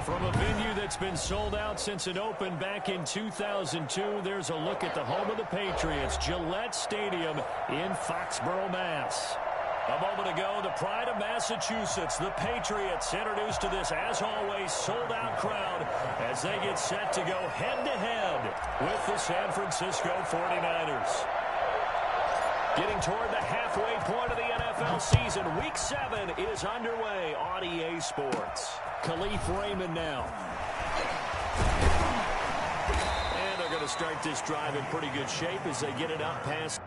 From a venue that's been sold out since it opened back in 2002, there's a look at the home of the Patriots, Gillette Stadium in Foxborough, Mass. A moment ago, the pride of Massachusetts, the Patriots, introduced to this, as always, sold-out crowd as they get set to go head-to-head with the San Francisco 49ers. Getting toward the halfway point of the NFL season, Week 7 is underway on EA Sports. Khalif Raymond now. And they're going to start this drive in pretty good shape as they get it up past.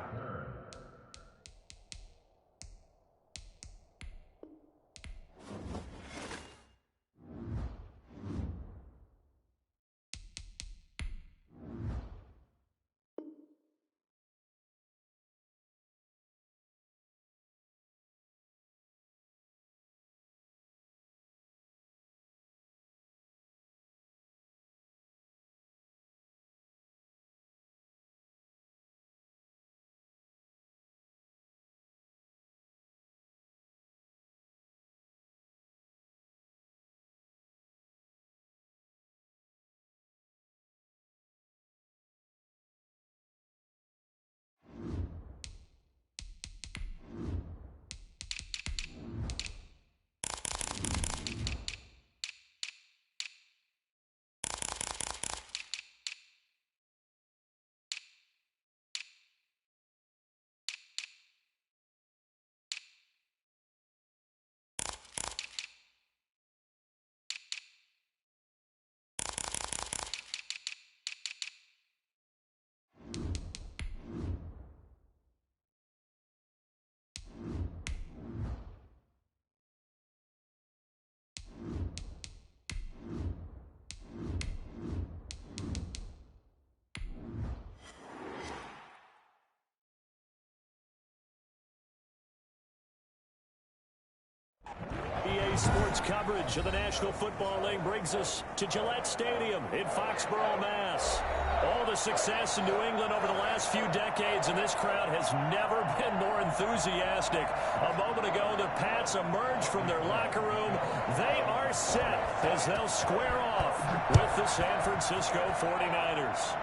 EA Sports coverage of the National Football League brings us to Gillette Stadium in Foxborough, Mass. All the success in New England over the last few decades, and this crowd has never been more enthusiastic. A moment ago, the Pats emerged from their locker room. They are set as they'll square off with the San Francisco 49ers.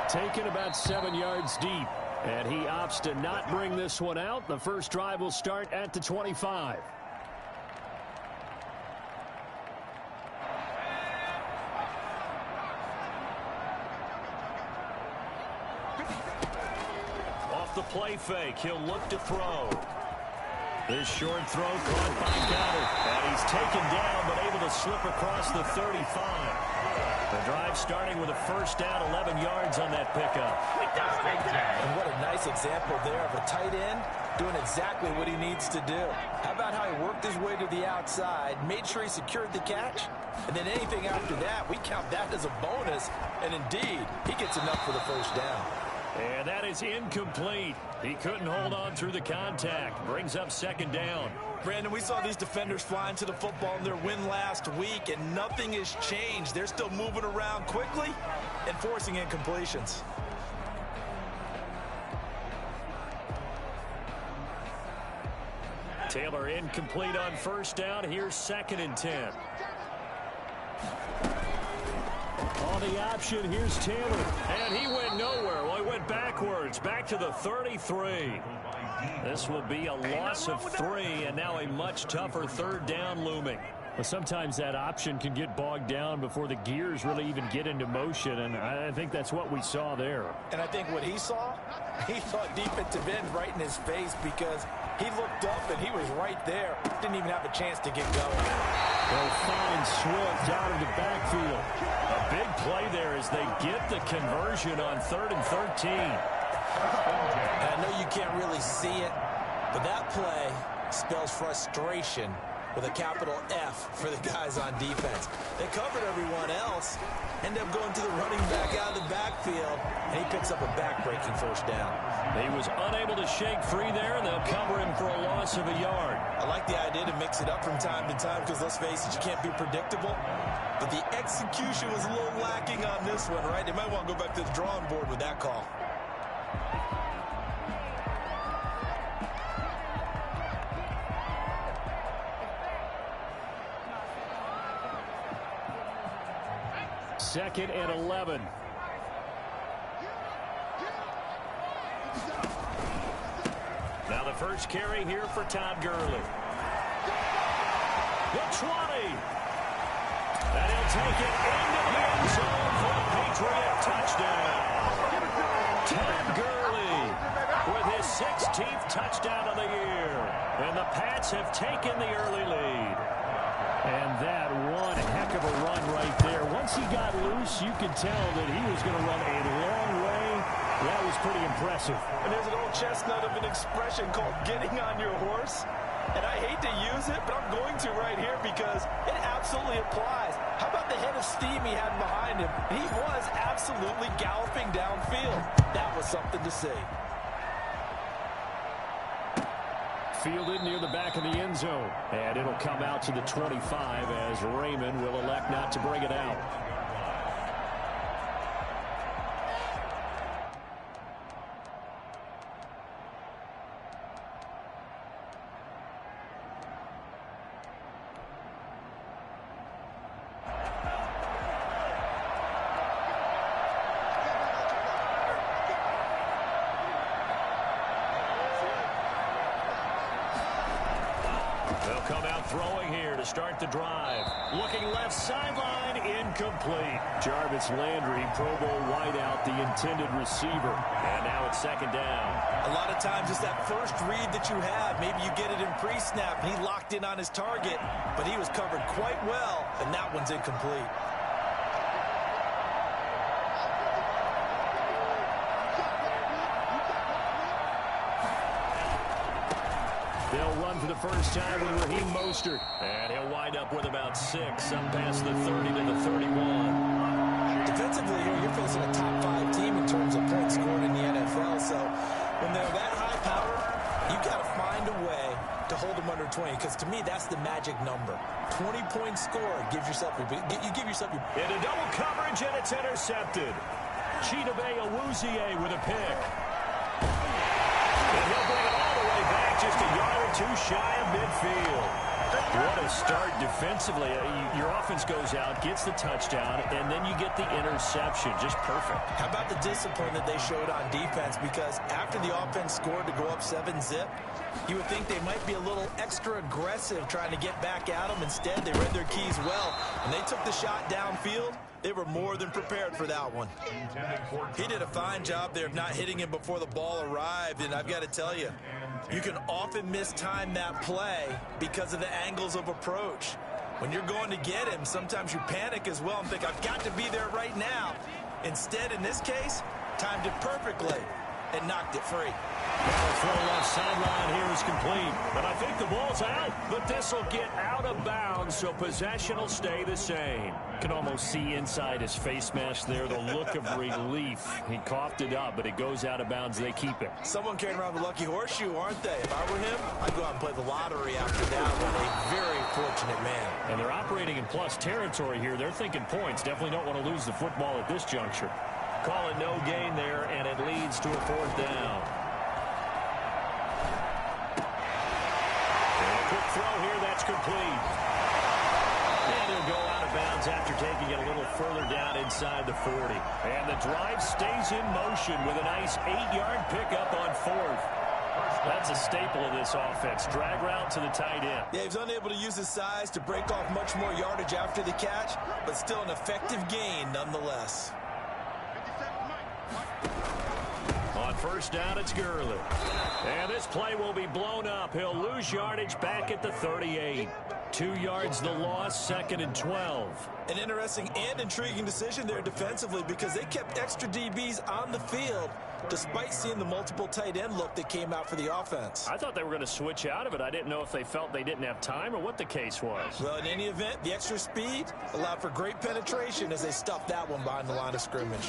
Taken about 7 yards deep. And he opts to not bring this one out. The first drive will start at the 25. Off the play fake, he'll look to throw. This short throw caught by Goddard. And he's taken down, but able to slip across the 35. The drive starting with a first down, 11 yards on that pickup. And what a nice example there of a tight end doing exactly what he needs to do. How about how he worked his way to the outside, made sure he secured the catch, and then anything after that, we count that as a bonus. And indeed, he gets enough for the first down. And that is incomplete. He couldn't hold on through the contact. Brings up second down. Brandon, we saw these defenders flying to the football in their win last week, and nothing has changed. They're still moving around quickly and forcing incompletions. Taylor incomplete on first down. Here's 2nd and 10. On the option, here's Taylor. And he went nowhere. Well, he went backwards, back to the 33. This will be a loss of 3, and now a much tougher third down looming. Well, sometimes that option can get bogged down before the gears really even get into motion, and I think that's what we saw there. And I think what he saw defensive end right in his face, because he looked up and he was right there. Didn't even have a chance to get going. They'll find Swift out of the backfield. A big play there as they get the conversion on 3rd and 13. And I know you can't really see it, but that play spells frustration with a capital F for the guys on defense. They covered everyone else, end up going to the running back out of the backfield, and he picks up a back-breaking first down. He was unable to shake free there, and they'll cover him for a loss of a yard. I like the idea to mix it up from time to time because, let's face it, you can't be predictable. But the execution was a little lacking on this one, right? They might want to go back to the drawing board with that call. 2nd and 11. Now the first carry here for Todd Gurley. The 20. And he'll take it into the end zone for a Patriot touchdown. Todd Gurley with his 16th touchdown of the year. And the Pats have taken the early lead. And that one heck of a run right there. Once he got loose, you could tell that he was going to run a long way. That was pretty impressive. And there's an old chestnut of an expression called getting on your horse. And I hate to use it, but I'm going to right here because it absolutely applies. How about the head of steam he had behind him? He was absolutely galloping downfield. That was something to see. Fielded near the back of the end zone. And it'll come out to the 25 as Raymond will elect not to bring it out. They'll come out throwing here to start the drive. Looking left sideline, incomplete. Jarvis Landry, Pro Bowl wideout, the intended receiver. And now it's 2nd down. A lot of times it's that first read that you have. Maybe you get it in pre-snap, and he locked in on his target, but he was covered quite well, and that one's incomplete. They'll run for the first time with Raheem Mostert. And he'll wind up with about 6, up past the 30 to the 31. Defensively here, you're facing a top 5 team in terms of points scored in the NFL. So when they're that high powered, you got to find a way to hold them under 20. Because to me, that's the magic number. 20 points scored gives yourself you give yourself your... Into double coverage, and it's intercepted. Chidobe Awuzie with a pick. And he'll bring it all the way back, just a yard or 2 shy of midfield. What a start defensively. Your offense goes out, gets the touchdown, and then you get the interception. Just perfect. How about the discipline that they showed on defense? Because after the offense scored to go up 7-zip, you would think they might be a little extra aggressive trying to get back at them. Instead, they read their keys well, and they took the shot downfield. They were more than prepared for that one. He did a fine job there of not hitting him before the ball arrived, and I've got to tell you, you can often mistime that play because of the angles of approach. When you're going to get him, sometimes you panic as well and think, I've got to be there right now. Instead, in this case, timed it perfectly and knocked it free. Well, the throw left sideline here is complete. But I think the ball's out. But this will get out of bounds, so possession will stay the same. Can almost see inside his face mask there the look of relief. He coughed it up, but it goes out of bounds. They keep it. Someone carrying around the lucky horseshoe, aren't they? If I were him, I'd go out and play the lottery after that one. A very fortunate man. And they're operating in plus territory here. They're thinking points. Definitely don't want to lose the football at this juncture. Call it no gain there, and it leads to a 4th down. And a quick throw here, that's complete. And he'll go out of bounds after taking it a little further down inside the 40. And the drive stays in motion with a nice 8-yard pickup on 4th. That's a staple of this offense. Drag route to the tight end. Yeah, he was unable to use his size to break off much more yardage after the catch, but still an effective gain nonetheless. On 1st down, it's Gurley. And this play will be blown up. He'll lose yardage back at the 38. 2 yards the loss, 2nd and 12. An interesting and intriguing decision there defensively because they kept extra DBs on the field despite seeing the multiple tight end look that came out for the offense. I thought they were going to switch out of it. I didn't know if they felt they didn't have time or what the case was. Well, in any event, the extra speed allowed for great penetration as they stuffed that one behind the line of scrimmage.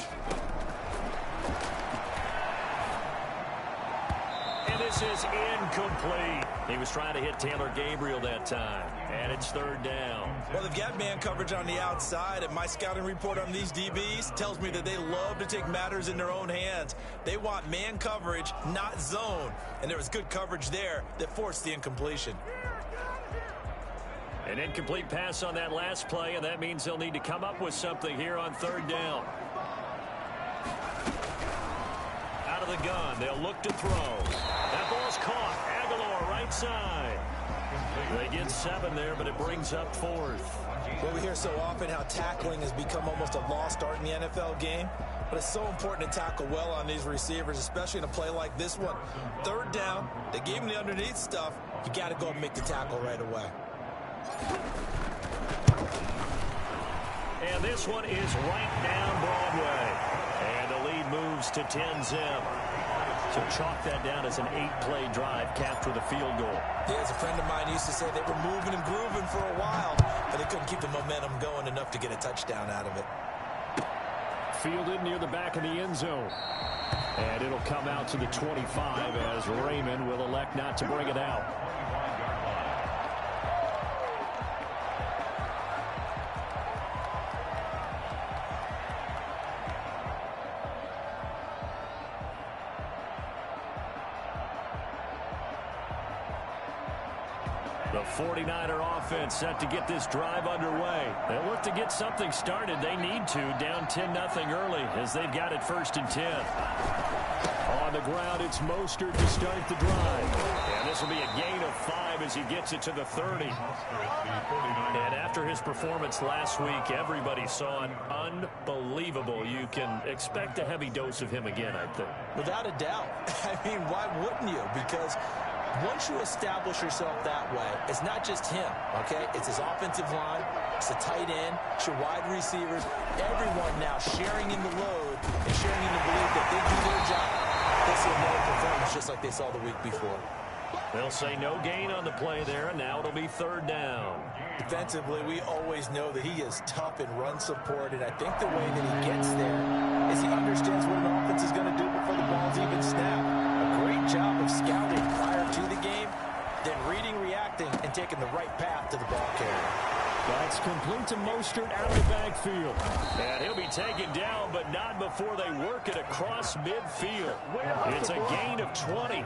And this is incomplete. He was trying to hit Taylor Gabriel that time. And it's 3rd down. Well, they've got man coverage on the outside, and my scouting report on these DBs tells me that they love to take matters in their own hands. They want man coverage, not zone. And there was good coverage there that forced the incompletion. An incomplete pass on that last play, and that means they'll need to come up with something here on third down. Out of the gun, they'll look to throw. That ball's caught. Aguilar, right side. They get 7 there, but it brings up 4th. Well, we hear so often how tackling has become almost a lost art in the NFL game. But it's so important to tackle well on these receivers, especially in a play like this one. Third down, they gave him the underneath stuff. You got to go and make the tackle right away. And this one is right down Broadway. And the lead moves to 10-zip. So chalk that down as an 8-play drive capped with a field goal. Yeah, as a friend of mine used to say, they were moving and grooving for a while, but they couldn't keep the momentum going enough to get a touchdown out of it. Fielded near the back of the end zone. And it'll come out to the 25 as Raymond will elect not to bring it out. The 49er offense set to get this drive underway. They'll look to get something started. They need to, down 10-0 early as they've got it 1st and 10. On the ground, it's Mostert to start the drive. And this will be a gain of 5 as he gets it to the 30. And after his performance last week, everybody saw it unbelievable. You can expect a heavy dose of him again, I think. Without a doubt. I mean, why wouldn't you? Because once you establish yourself that way, it's not just him, okay? It's his offensive line, it's the tight end, it's your wide receivers, everyone now sharing in the load and sharing in the belief that they do their job. They see another performance just like they saw the week before. They'll say no gain on the play there, and now it'll be 3rd down. Defensively, we always know that he is tough in run support, and I think the way that he gets there is he understands what an offense is going to do before the ball's even snapped. A great job of scouting prior to the game, then reading, reacting, and taking the right path to the ball carrier. That's complete to Mostert out of the backfield. And he'll be taken down, but not before they work it across midfield. It's a gain of 20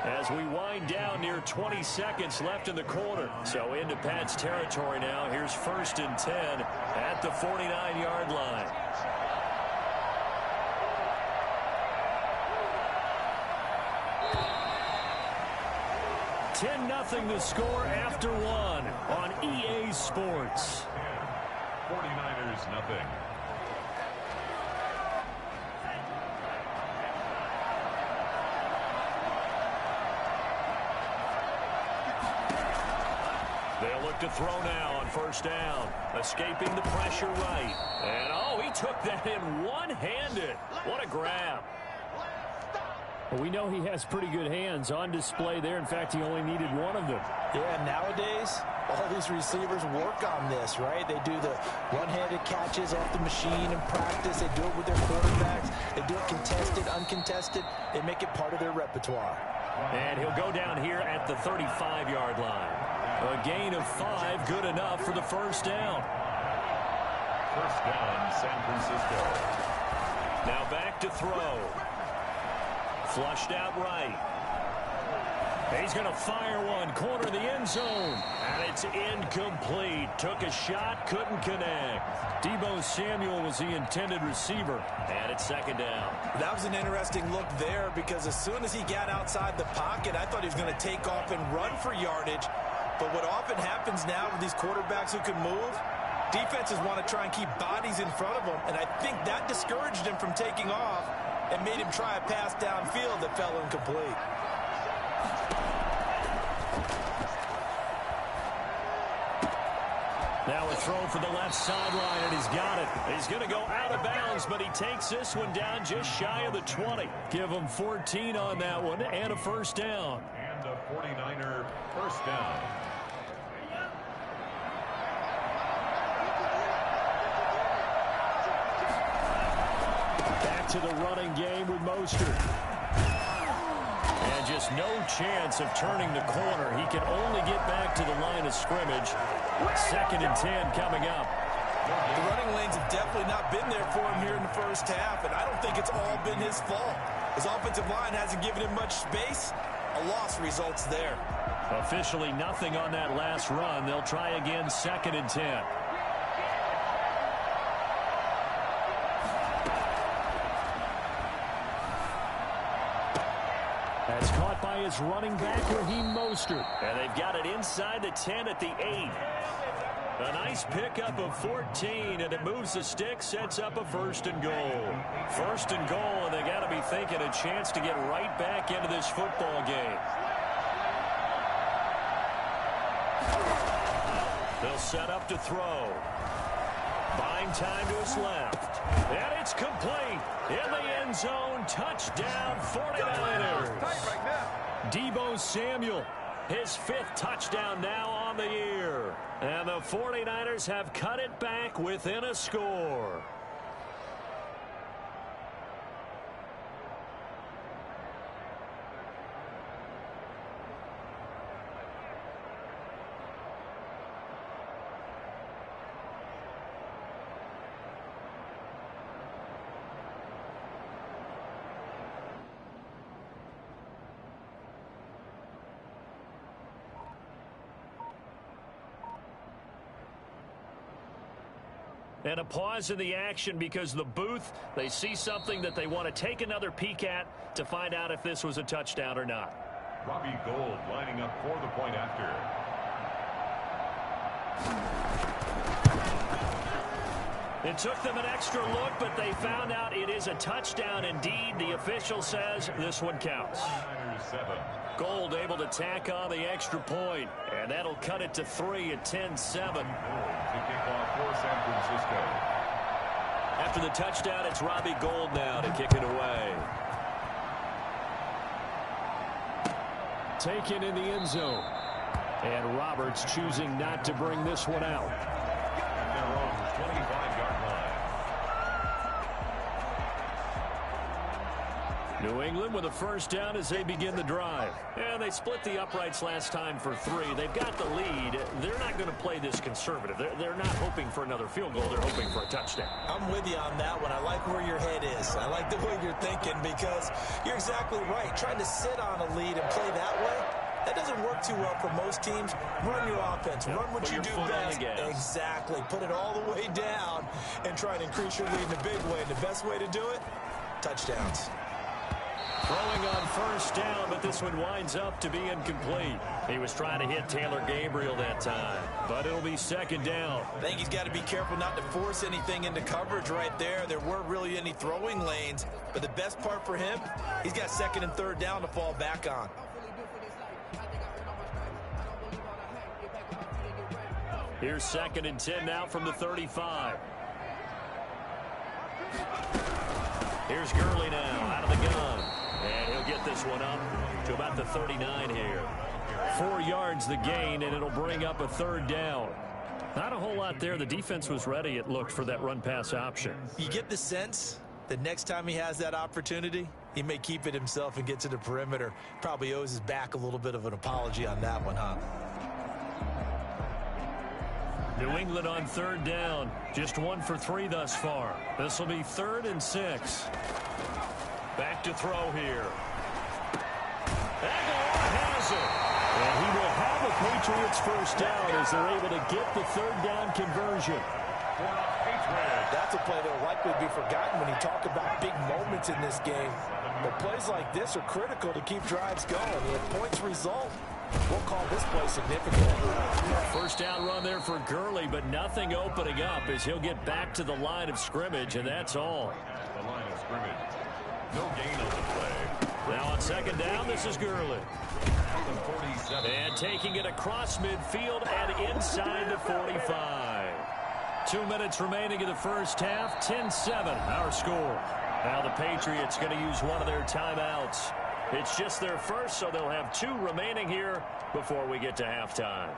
as we wind down near 20 seconds left in the quarter. So into Pat's territory now. Here's 1st and 10 at the 49-yard line. Nothing to score after 1 on EA Sports. 49ers nothing. They'll look to throw now on 1st down. Escaping the pressure right. And, oh, he took that in one-handed. What a grab. Well, we know he has pretty good hands on display there. In fact, he only needed one of them. Yeah, nowadays, all these receivers work on this, right? They do the one-handed catches off the machine in practice. They do it with their quarterbacks. They do it contested, uncontested. They make it part of their repertoire. And he'll go down here at the 35-yard line. A gain of 5, good enough for the 1st down. 1st down, San Francisco. Now back to throw. Flushed out right. He's going to fire one, corner of the end zone. And it's incomplete. Took a shot, couldn't connect. Deebo Samuel was the intended receiver. And it's 2nd down. That was an interesting look there because as soon as he got outside the pocket, I thought he was going to take off and run for yardage. But what often happens now with these quarterbacks who can move, defenses want to try and keep bodies in front of them. And I think that discouraged him from taking off and made him try a pass downfield that fell incomplete. Now a throw for the left sideline, and he's got it. He's going to go out of bounds, but he takes this one down just shy of the 20. Give him 14 on that one and a 1st down. And a 49er 1st down. Back to the running game with Mostert. And just no chance of turning the corner. He can only get back to the line of scrimmage. 2nd and 10 coming up. The running lanes have definitely not been there for him here in the 1st half, and I don't think it's all been his fault. His offensive line hasn't given him much space, A loss results there. Officially nothing on that last run. They'll try again, 2nd and 10. That's caught by his running back, Raheem Mostert. And they've got it inside the 10 at the 8. A nice pickup of 14, and it moves the stick, sets up a 1st and goal. 1st and goal, and they got to be thinking a chance to get right back into this football game. They'll set up to throw. Buying time to his left. And it's complete. In the end zone. Touchdown, 49ers. Deebo Samuel, his 5th touchdown now on the year. And the 49ers have cut it back within a score. And a pause in the action because the booth, they see something that they want to take another peek at to find out if this was a touchdown or not. Robbie Gould lining up for the point after. It took them an extra look, but they found out it is a touchdown indeed. The official says this one counts. Gould able to tack on the extra point, and that'll cut it to 3 at 10-7. For San Francisco. After the touchdown, it's Robbie Gould now to kick it away. Taken in the end zone. And Roberts choosing not to bring this one out. Their own 25-yard line. New England with a 1st down as they begin the drive. And they split the uprights last time for 3. They've got the lead. They're not going to play this conservative. They're not hoping for another field goal. They're hoping for a touchdown. I'm with you on that one. I like where your head is. I like the way you're thinking because you're exactly right. Trying to sit on a lead and play that way, that doesn't work too well for most teams. Run your offense. Run what you do best. Exactly. Put it all the way down and try to increase your lead in a big way. And the best way to do it, touchdowns. Throwing on 1st down, but this one winds up to be incomplete. He was trying to hit Taylor Gabriel that time, but it'll be 2nd down. I think he's got to be careful not to force anything into coverage right there. There weren't really any throwing lanes, but the best part for him, he's got 2nd and 3rd down to fall back on. Here's 2nd and 10 now from the 35. Here's Gurley now out of the gun. And he'll get this one up to about the 39 here. 4 yards the gain, and it'll bring up a 3rd down. Not a whole lot there. The defense was ready, it looked, for that run-pass option. You get the sense that next time he has that opportunity, he may keep it himself and get to the perimeter. Probably owes his back a little bit of an apology on that one, huh? New England on 3rd down. Just 1 for 3 thus far. This will be 3rd and 6. Back to throw here. Aguilar has it. And he will have a Patriots 1st down as they're able to get the 3rd down conversion. That's a play that will likely be forgotten when you talk about big moments in this game. But plays like this are critical to keep drives going. If points result, we'll call this play significant. 1st down run there for Gurley, but nothing opening up as he'll get back to the line of scrimmage, and that's all. The line of scrimmage. No gain on the play. Now on 2nd down, this is Gurley. And taking it across midfield and inside the 45. 2 minutes remaining in the 1st half. 10-7, our score. Now the Patriots going to use one of their timeouts. It's just their first, so they'll have 2 remaining here before we get to halftime.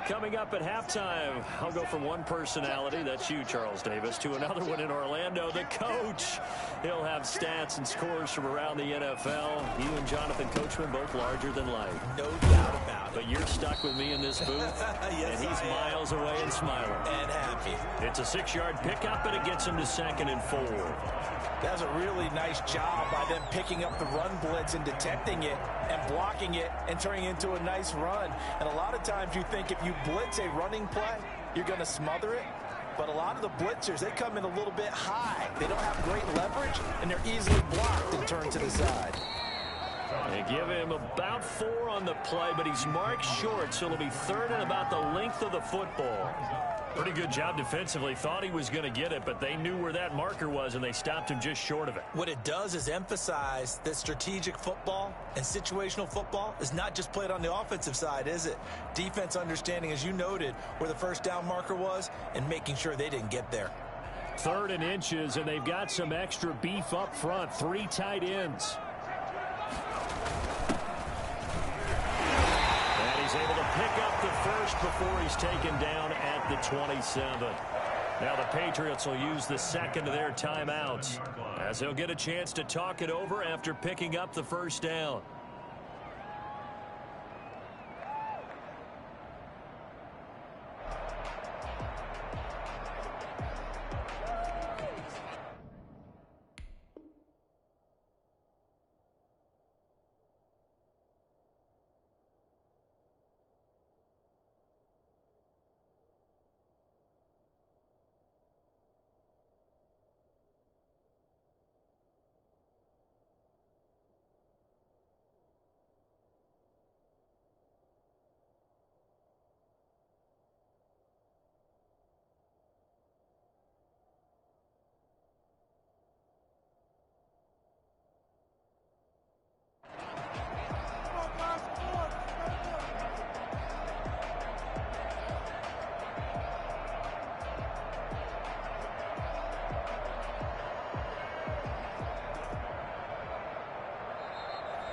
Coming up at halftime, I'll go from one personality, that's you, Charles Davis, to another one in Orlando, the coach. He'll have stats and scores from around the NFL. You and Jonathan Coachman both larger than life. No doubt about it. But you're stuck with me in this booth, yes, and he's miles away and smiling. And happy. It's a 6-yard pickup, and it gets him to 2nd and 4. That was a really nice job by them picking up the run blitz and detecting it and blocking it and turning it into a nice run. And a lot of times you think if you blitz a running play, you're going to smother it. But a lot of the blitzers, they come in a little bit high. They don't have great leverage, and they're easily blocked and turned to the side. They give him about 4 on the play, but he's marked short, so it'll be 3rd and about the length of the football. Pretty good job defensively. Thought he was going to get it, but they knew where that marker was, and they stopped him just short of it. What it does is emphasize that strategic football and situational football is not just played on the offensive side, is it? Defense understanding, as you noted, where the first down marker was and making sure they didn't get there. 3rd and inches, and they've got some extra beef up front. 3 tight ends. He's able to pick up the first before he's taken down at the 27. Now the Patriots will use the second of their timeouts as they'll get a chance to talk it over after picking up the first down.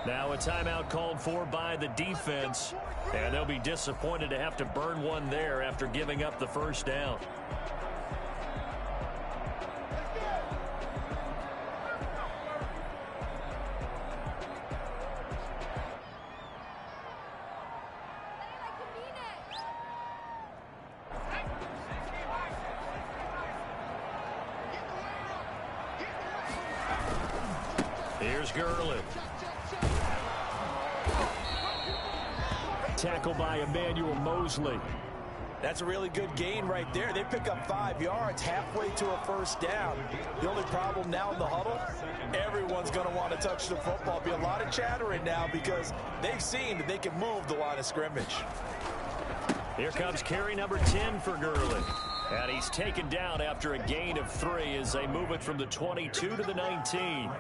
Now a timeout called for by the defense, and they'll be disappointed to have to burn one there after giving up the first down. Here's Gurley. Tackle by Emmanuel Mosley. That's a really good gain right there. They pick up 5 yards halfway to a first down. The only problem now in the huddle, everyone's going to want to touch the football. Be a lot of chattering now because they've seen that they can move the line of scrimmage. Here comes carry number 10 for Gurley. And he's taken down after a gain of 3 as they move it from the 22 to the 19.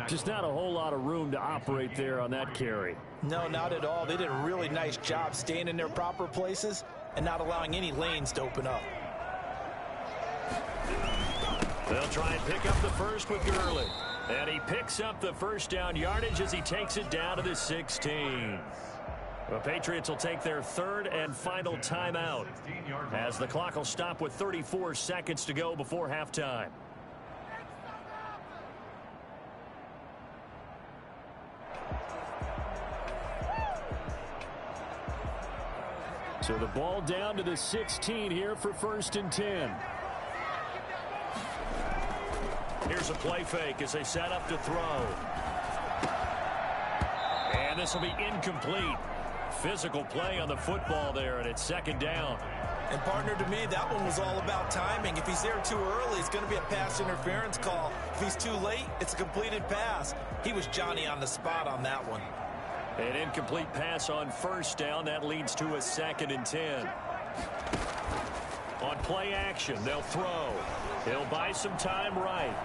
Just not a whole lot of room to operate there on that carry. No, not at all. They did a really nice job staying in their proper places and not allowing any lanes to open up. They'll try and pick up the first with Gurley. And he picks up the first down yardage as he takes it down to the 16. The Patriots will take their 3rd and final timeout as the clock will stop with 34 seconds to go before halftime. So the ball down to the 16 here for 1st and 10. Here's a play fake as they set up to throw. And this will be incomplete. Physical play on the football there, and it's 2nd down. And partner, to me, that one was all about timing. If he's there too early, it's going to be a pass interference call. If he's too late, it's a completed pass. He was Johnny on the spot on that one. An incomplete pass on 1st down. That leads to a 2nd and 10. On play action, they'll throw. He'll buy some time right.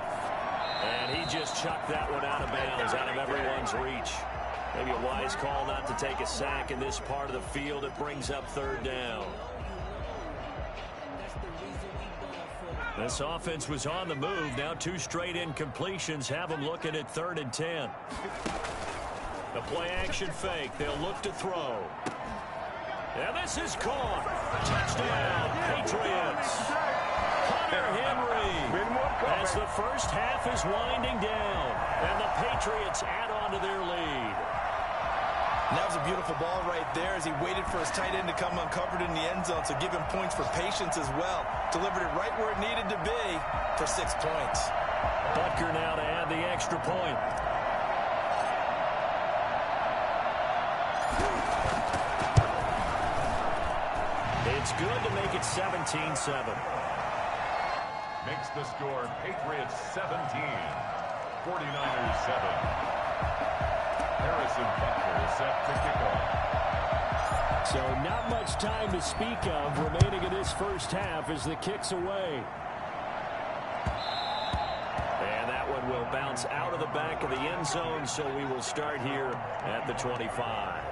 And he just chucked that one out of bounds, out of everyone's reach. Maybe a wise call not to take a sack in this part of the field. It brings up 3rd down. This offense was on the move. Now 2 straight incompletions have them looking at 3rd and 10. The play action fake. They'll look to throw. And this is caught. Touchdown, Patriots. Hunter Henry. As the first half is winding down, and the Patriots add on to their lead. And that was a beautiful ball right there as he waited for his tight end to come uncovered in the end zone, so give him points for patience as well. Delivered it right where it needed to be for 6 points. Butker now to add the extra point. It's good to make it 17-7. Makes the score Patriots 17, 49ers 7. Harrison Butker set to kick off. So not much time to speak of remaining in this first half as the kick's away. And that one will bounce out of the back of the end zone, so we will start here at the 25.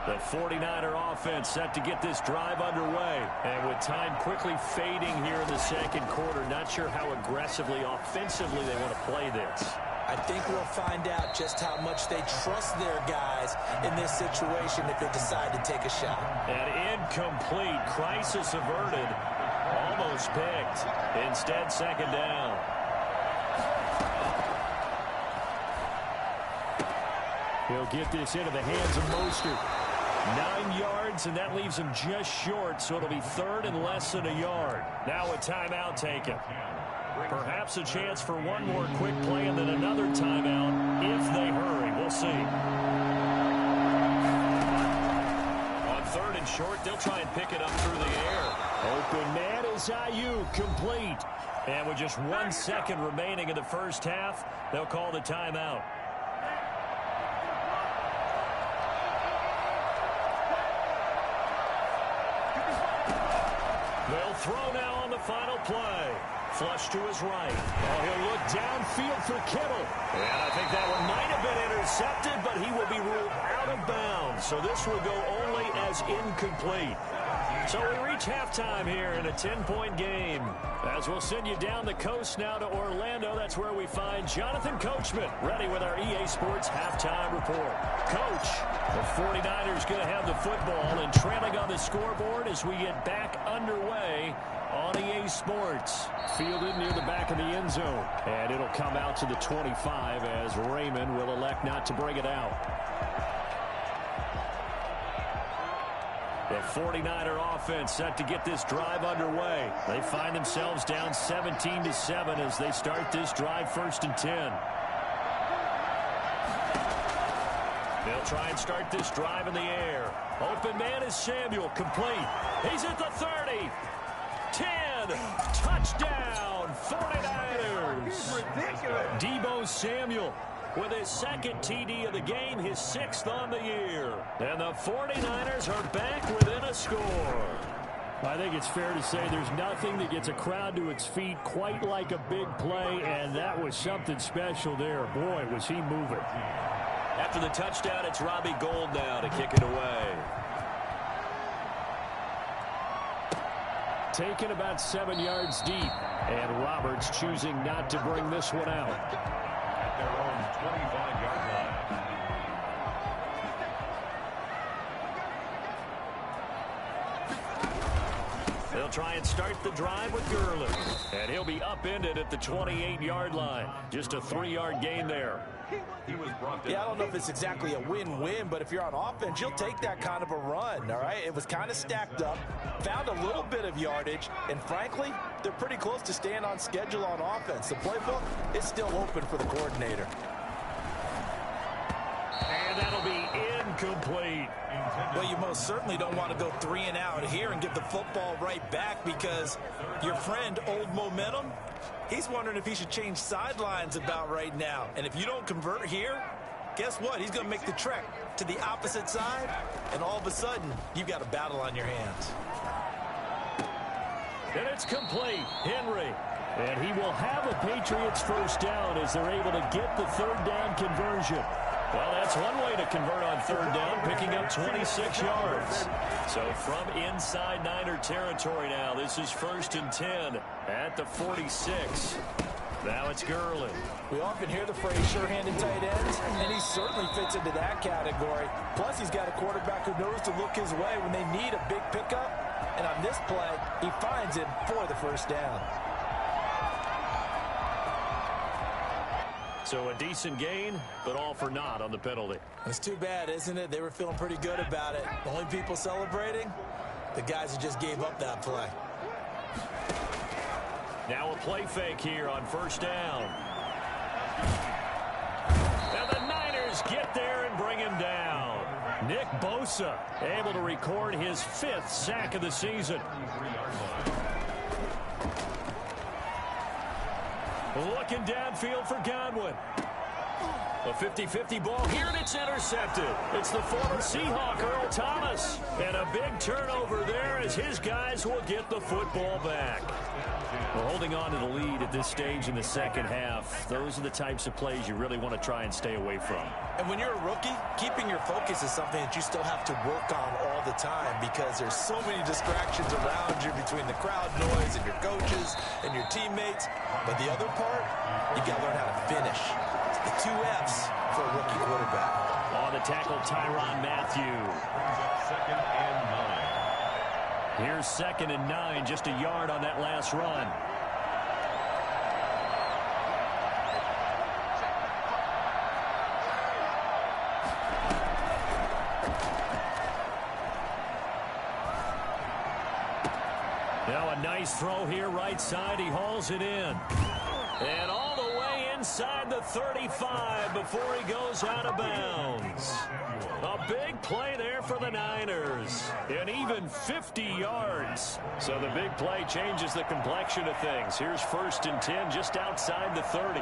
The 49er offense set to get this drive underway. And with time quickly fading here in the second quarter, not sure how aggressively, offensively they want to play this. I think we'll find out just how much they trust their guys in this situation if they decide to take a shot. An incomplete, crisis averted, almost picked. Instead, second down. He'll get this into the hands of Mostert. 9 yards, and that leaves him just short, so it'll be third and less than a yard. Now a timeout taken. Perhaps a chance for one more quick play and then another timeout if they hurry. We'll see. On third and short, they'll try and pick it up through the air. Open man is Ayuk, complete. And with just 1 second remaining in the first half, they'll call the timeout. They'll throw now on the final play. Flush to his right. Oh, he'll look downfield for Kittle. And I think that one might have been intercepted, but he will be ruled out of bounds. So this will go only as incomplete. So we reach halftime here in a 10-point game. As we'll send you down the coast now to Orlando, that's where we find Jonathan Coachman ready with our EA Sports halftime report. Coach, the 49ers going to have the football and trailing on the scoreboard as we get back underway on EA Sports. Fielded near the back of the end zone. And it'll come out to the 25 as Raymond will elect not to bring it out. The 49er offense set to get this drive underway. They find themselves down 17-7 as they start this drive first and 10. They'll try and start this drive in the air. Open man is Samuel, complete. He's at the 30. 10. Touchdown, 49ers. Ridiculous. Deebo Samuel with his second TD of the game, his 6th on the year. And the 49ers are back within a score. I think it's fair to say there's nothing that gets a crowd to its feet quite like a big play, and that was something special there. Boy, was he moving. After the touchdown, it's Robbie Gould now to kick it away. Taken about 7 yards deep, and Roberts choosing not to bring this one out. At their own 25-yard line. They'll try and start the drive with Gurley, and he'll be upended at the 28-yard line. Just a 3-yard gain there. He was brought down. Yeah, I don't know if it's exactly a win-win, but if you're on offense, you'll take that kind of a run, all right? It was kind of stacked up, found a little bit of yardage, and frankly, they're pretty close to staying on schedule on offense. The playbook is still open for the coordinator. And that'll be incomplete. Well, you most certainly don't want to go 3 and out here and give the football right back because your friend, Old Momentum, he's wondering if he should change sidelines about right now. And if you don't convert here, guess what? He's going to make the trek to the opposite side, and all of a sudden, you've got a battle on your hands. And it's complete. Henry. And he will have a Patriots first down as they're able to get the third down conversion. Well, that's one way to convert on third down, picking up 26 yards. So from inside Niner territory now, this is 1st and 10 at the 46. Now it's Gurley. We often hear the phrase sure-handed tight ends, and he certainly fits into that category. Plus, he's got a quarterback who knows to look his way when they need a big pickup. And on this play, he finds him for the first down. So a decent gain, but all for naught on the penalty. It's too bad, isn't it? They were feeling pretty good about it. The only people celebrating, the guys who just gave up that play. Now a play fake here on first down. And the Niners get there and bring him down. Nick Bosa able to record his 5th sack of the season. Looking downfield for Godwin. A 50-50 ball here, and it's intercepted. It's the former Seahawk, Earl Thomas. And a big turnover there as his guys will get the football back. Well, holding on to the lead at this stage in the second half, those are the types of plays you really want to try and stay away from. And when you're a rookie, keeping your focus is something that you still have to work on all the time because there's so many distractions around you between the crowd noise and your coaches and your teammates. But the other part, you got to learn how to finish. It's the 2 F's for a rookie quarterback. On the tackle, Tyrann Mathieu. 2nd and 9. Here's 2nd and 9, just a yard on that last run. Now a nice throw here, right side. He hauls it in. And all the way inside the 35 before he goes out of bounds. A big play there for the Niners. And even 50 yards. So the big play changes the complexion of things. Here's 1st and 10 just outside the 30.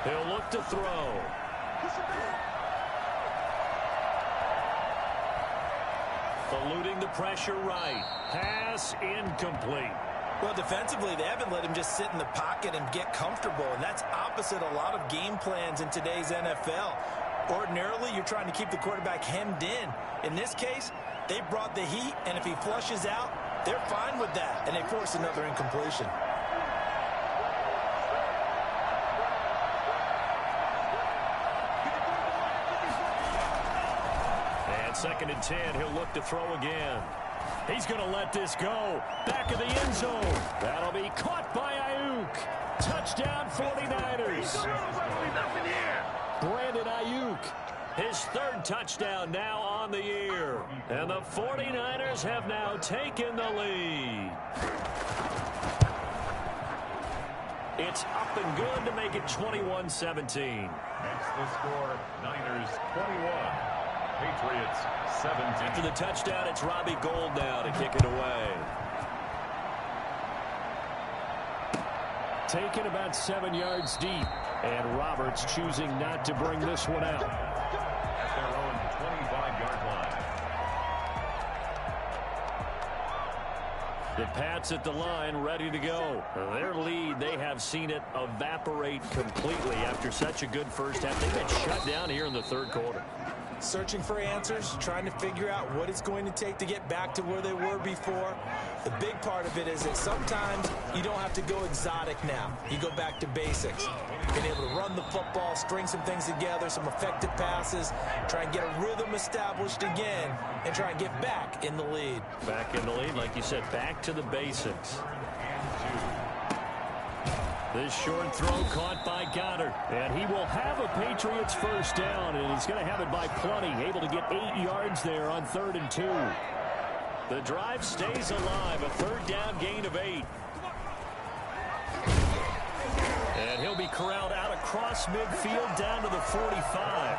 He'll look to throw. Eluding the pressure right. Pass incomplete. Well, defensively, they haven't let him just sit in the pocket and get comfortable, and that's opposite a lot of game plans in today's NFL. Ordinarily, you're trying to keep the quarterback hemmed in. In this case, they brought the heat, and if he flushes out, they're fine with that, and they force another incompletion. And 2nd and 10, he'll look to throw again. He's going to let this go. Back of the end zone. That'll be caught by Ayuk. Touchdown 49ers. Brandon Ayuk, his 3rd touchdown now on the year. And the 49ers have now taken the lead. It's up and good to make it 21-17. That's the score. Niners 21. Patriots 17. After the touchdown, it's Robbie Gould now to kick it away. Taken about 7 yards deep. And Roberts choosing not to bring this one out. At their own 25-yard line. The Pats at the line, ready to go. Their lead, they have seen it evaporate completely after such a good first half. They've been shut down here in the 3rd quarter. Searching for answers, trying to figure out what it's going to take to get back to where they were before. The big part of it is that sometimes you don't have to go exotic now. You go back to basics. Being able to run the football, string some things together, some effective passes, try and get a rhythm established again, and try and get back in the lead. Back in the lead, like you said, back to the basics. This short throw caught by Goddard. And he will have a Patriots first down, and he's going to have it by plenty. Able to get 8 yards there on 3rd and 2. The drive stays alive. A 3rd down gain of 8. And he'll be corralled out across midfield down to the 45.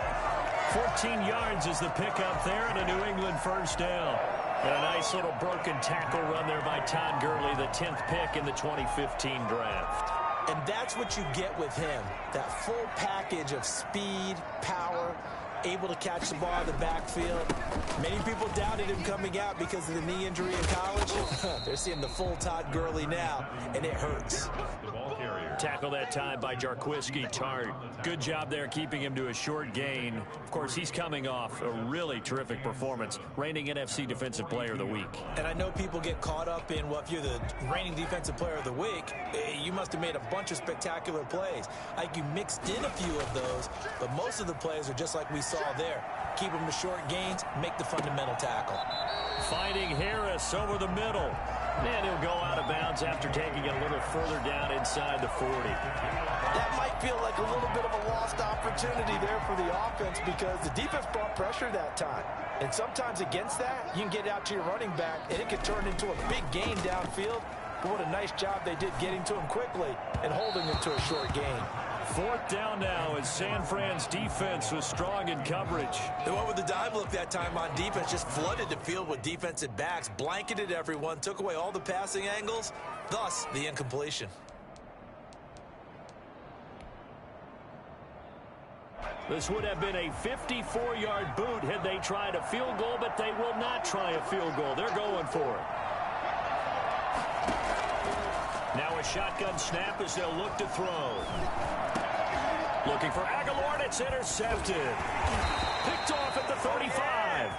14 yards is the pickup there, and a New England first down. And a nice little broken tackle run there by Todd Gurley, the 10th pick in the 2015 draft. And that's what you get with him, that full package of speed, power, able to catch the ball in the backfield. Many people doubted him coming out because of the knee injury in college. They're seeing the full Todd Gurley now, and it hurts. The ball carrier. Tackle that time by Jarquiski Tart. Good job there keeping him to a short gain. Of course, he's coming off a really terrific performance, reigning NFC Defensive Player of the Week. And I know people get caught up in, well, if you're the reigning Defensive Player of the Week, you must have made a bunch of spectacular plays. I think you mixed in a few of those, but most of the plays are just like we saw there. Keep them to short gains, make the fundamental tackle. Finding Harris over the middle. And he'll go out of bounds after taking it a little further down inside the 40. That might feel like a little bit of a lost opportunity there for the offense because the defense brought pressure that time. And sometimes against that, you can get out to your running back, and it could turn into a big gain downfield. But what a nice job they did getting to him quickly and holding him to a short gain. Fourth down now as San Fran's defense was strong in coverage. They went with the dive look that time on defense, just flooded the field with defensive backs, blanketed everyone, took away all the passing angles, thus the incompletion. This would have been a 54-yard boot had they tried a field goal, but they will not try a field goal. They're going for it. Now a shotgun snap as they'll look to throw. Looking for Aguilar, and it's intercepted. Picked off at the 35.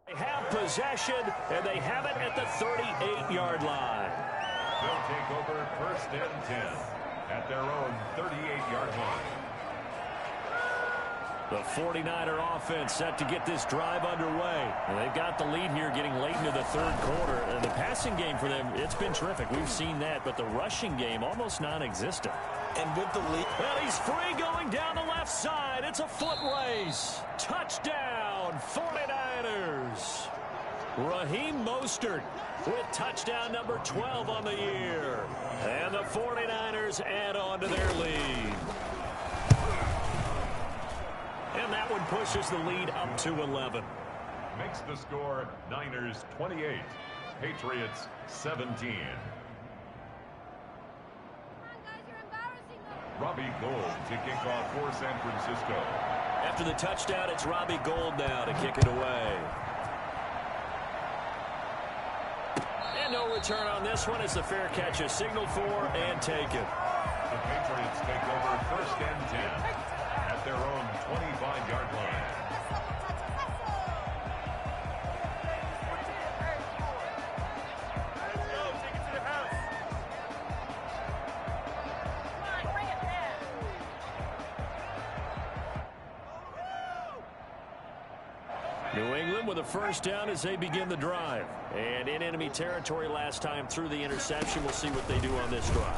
They have possession, and they have it at the 38-yard line. They'll take over first and 10 at their own 38-yard line. The 49er offense set to get this drive underway. And they've got the lead here getting late into the third quarter. And the passing game for them, it's been terrific. We've seen that. But the rushing game, almost non-existent. And with the lead... Well, he's free going down the left side. It's a foot race. Touchdown, 49ers. Raheem Mostert with touchdown number 12 on the year. And the 49ers add on to their lead. And that one pushes the lead up to 11. Makes the score Niners 28, Patriots 17. Robbie Gould to kick off for San Francisco. After the touchdown, it's Robbie Gould now to kick it away. And no return on this one as the fair catch is signaled for and taken. The Patriots take over first and 10 at their own 25-yard line. New England with a first down as they begin the drive. And in enemy territory last time through the interception. We'll see what they do on this drive.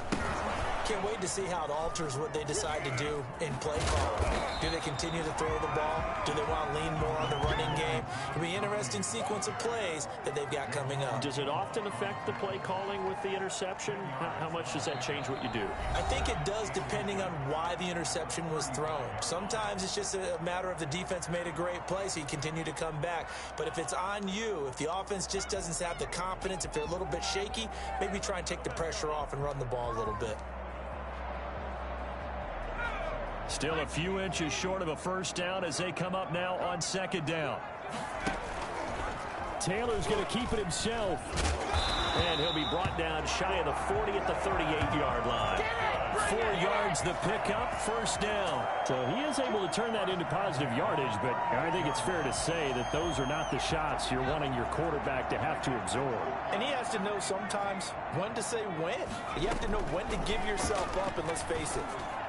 Can't wait to see how it alters what they decide to do in play calling. Do they continue to throw the ball? Do they want to lean more on the running game? It'll be an interesting sequence of plays that they've got coming up. Does it often affect the play calling with the interception? How much does that change what you do? I think it does depending on why the interception was thrown. Sometimes it's just a matter of the defense made a great play, so you continue to come back. But if it's on you, if the offense just doesn't have the confidence, if they're a little bit shaky, maybe try and take the pressure off and run the ball a little bit. Still a few inches short of a first down as they come up now on second down. Taylor's going to keep it himself. And he'll be brought down shy of the 40 at the 38-yard line. 4 yards the pickup, first down. So he is able to turn that into positive yardage, but I think it's fair to say that those are not the shots you're wanting your quarterback to have to absorb. And he has to know sometimes when to say when. You have to know when to give yourself up, and let's face it,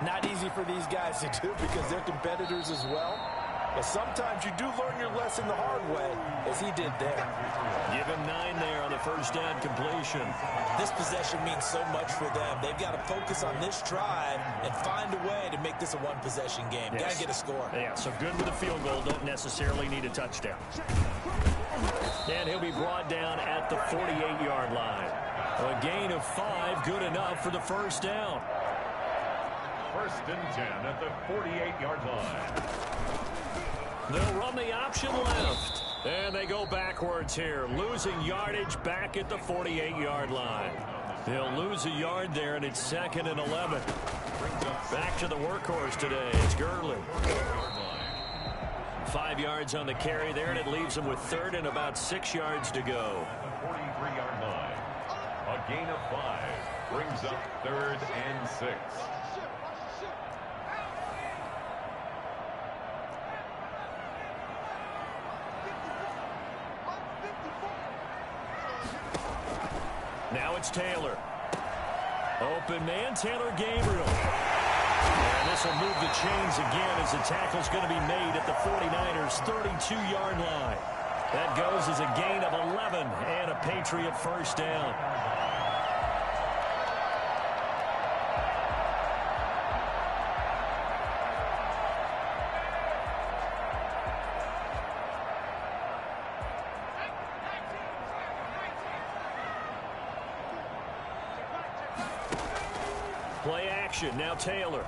not easy for these guys to do because they're competitors as well. But sometimes you do learn your lesson the hard way, as he did there. Give him 9 there on the first down completion. This possession means so much for them. They've got to focus on this drive and find a way to make this a one-possession game. Yes. Got to get a score. Yeah, so good with a field goal. Don't necessarily need a touchdown. And he'll be brought down at the 48-yard line. A gain of 5, good enough for the first down. First and 10 at the 48-yard line. They'll run the option left. And they go backwards here, losing yardage back at the 48-yard line. They'll lose a yard there, and it's 2nd and 11. Back to the workhorse today. It's Gurley. 5 yards on the carry there, and it leaves them with 3rd and about 6 yards to go. 43-yard line. A gain of 5 brings up 3rd and 6. Now it's Taylor. Open man, Taylor Gabriel. And this will move the chains again as the tackle's going to be made at the 49ers' 32-yard line. That goes as a gain of 11 and a Patriot first down. Play action, now Taylor.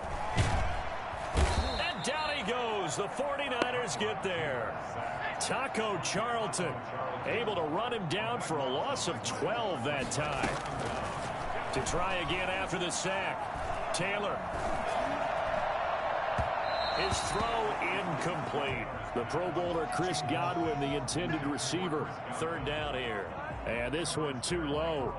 And down he goes. The 49ers get there. Taco Charlton able to run him down for a loss of 12 that time. To try again after the sack. Taylor. His throw incomplete. The Pro Bowler Chris Godwin, the intended receiver. 3rd down here. And this one too low.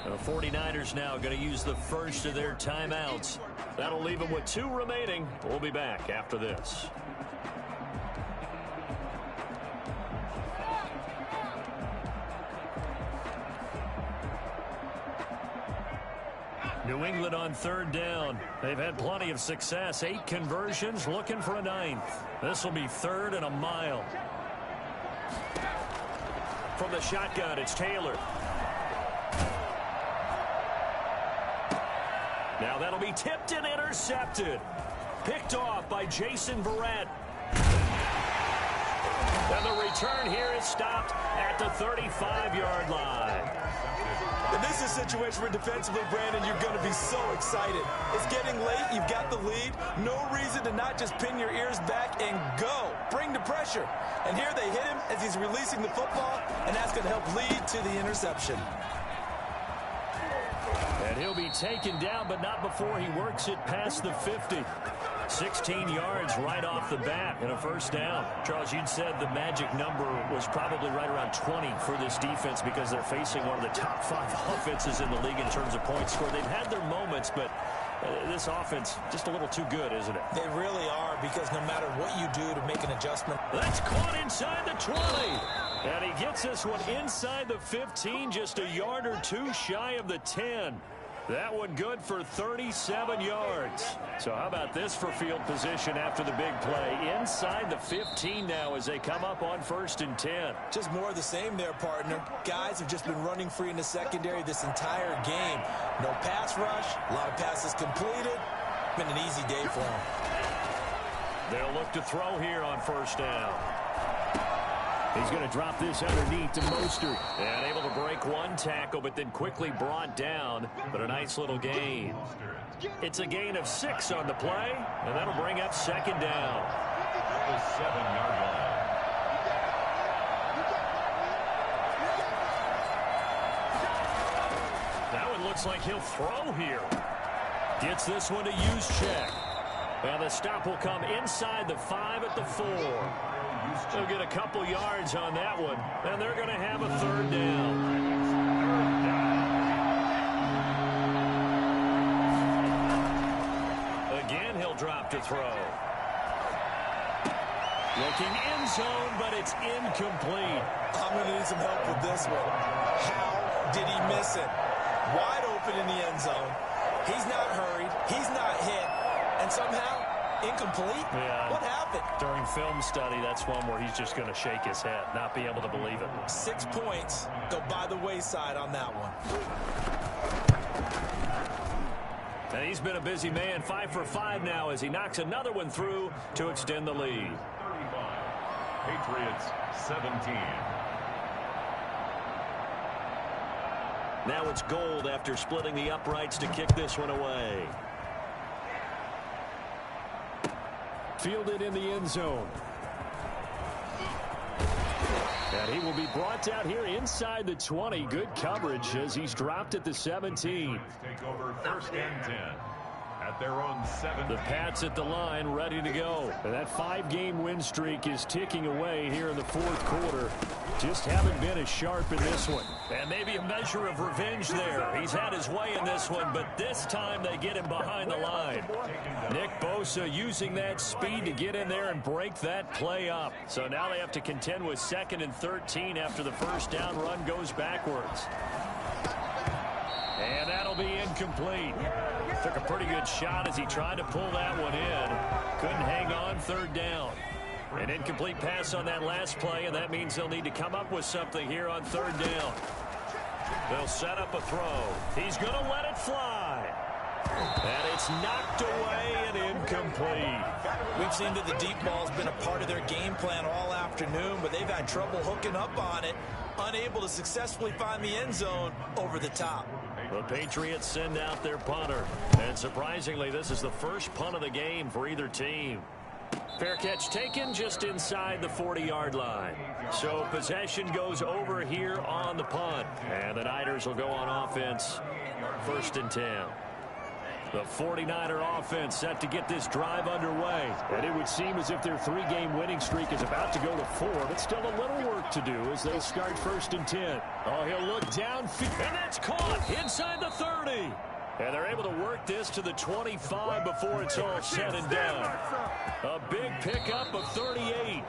The 49ers now going to use the first of their timeouts. That'll leave them with 2 remaining. We'll be back after this. New England on 3rd down. They've had plenty of success. 8 conversions, looking for a 9th. This will be 3rd and a mile. From the shotgun, it's Taylor. Now that'll be tipped and intercepted. Picked off by Jason Verrett. And the return here is stopped at the 35-yard line. And this is a situation where defensively, Brandon, you're going to be so excited. It's getting late. You've got the lead. No reason to not just pin your ears back and go. Bring the pressure. And here they hit him as he's releasing the football, and that's going to help lead to the interception. And he'll be taken down, but not before he works it past the 50. 16 yards right off the bat and a first down. Charles, you'd said the magic number was probably right around 20 for this defense because they're facing one of the top 5 offenses in the league in terms of points scored. They've had their moments, but this offense just a little too good, isn't it? They really are, because no matter what you do to make an adjustment. That's caught inside the 20. And he gets this one inside the 15, just a yard or 2 shy of the 10. That one good for 37 yards. So how about this for field position after the big play? Inside the 15 now as they come up on 1st and 10. Just more of the same there, partner. Guys have just been running free in the secondary this entire game. No pass rush, a lot of passes completed. Been an easy day for them. They'll look to throw here on 1st down. He's going to drop this underneath to Mostert. And able to break one tackle, but then quickly brought down. But a nice little gain. It's a gain of 6 on the play, and that'll bring up 2nd down. The 7-yard line. Now it looks like he'll throw here. Gets this one to Juszczyk. And the stop will come inside the 5 at the 4. They'll get a couple yards on that one, and they're going to have a 3rd down. Again, he'll drop to throw. Looking end zone, but it's incomplete. I'm going to need some help with this one. How did he miss it? Wide open in the end zone. He's not hurried. He's not hit. And somehow, incomplete? Yeah. What happened? During film study, that's one where he's just going to shake his head, not be able to believe it. 6 points go by the wayside on that one. And he's been a busy man, 5 for 5 now as he knocks another one through to extend the lead. 35. Patriots 17. Now it's Gold after splitting the uprights to kick this one away. Fielded in the end zone. And he will be brought down here inside the 20. Good coverage as he's dropped at the 17. Take over first and 10 at their own 7. The Pats at the line ready to go. And that 5-game win streak is ticking away here in the fourth quarter. Just haven't been as sharp in this one. And maybe a measure of revenge there. He's had his way in this one, but this time they get him behind the line. Nick Bosa using that speed to get in there and break that play up. So now they have to contend with 2nd and 13 after the first down run goes backwards. And that'll be incomplete. Took a pretty good shot as he tried to pull that one in. Couldn't hang on 3rd down. An incomplete pass on that last play, and that means they'll need to come up with something here on 3rd down. They'll set up a throw. He's going to let it fly. And it's knocked away and incomplete. We've seen that the deep ball's been a part of their game plan all afternoon, but they've had trouble hooking up on it, unable to successfully find the end zone over the top. The Patriots send out their punter. And surprisingly, this is the first punt of the game for either team. Fair catch taken just inside the 40-yard line. So possession goes over here on the punt. And the Niners will go on offense. 1st and 10. The 49er offense set to get this drive underway. And it would seem as if their 3-game winning streak is about to go to 4, but still a little work to do as they start 1st and 10. Oh, he'll look downfield, and that's caught inside the 30. And they're able to work this to the 25 before it's all said and done. A big pickup of 38.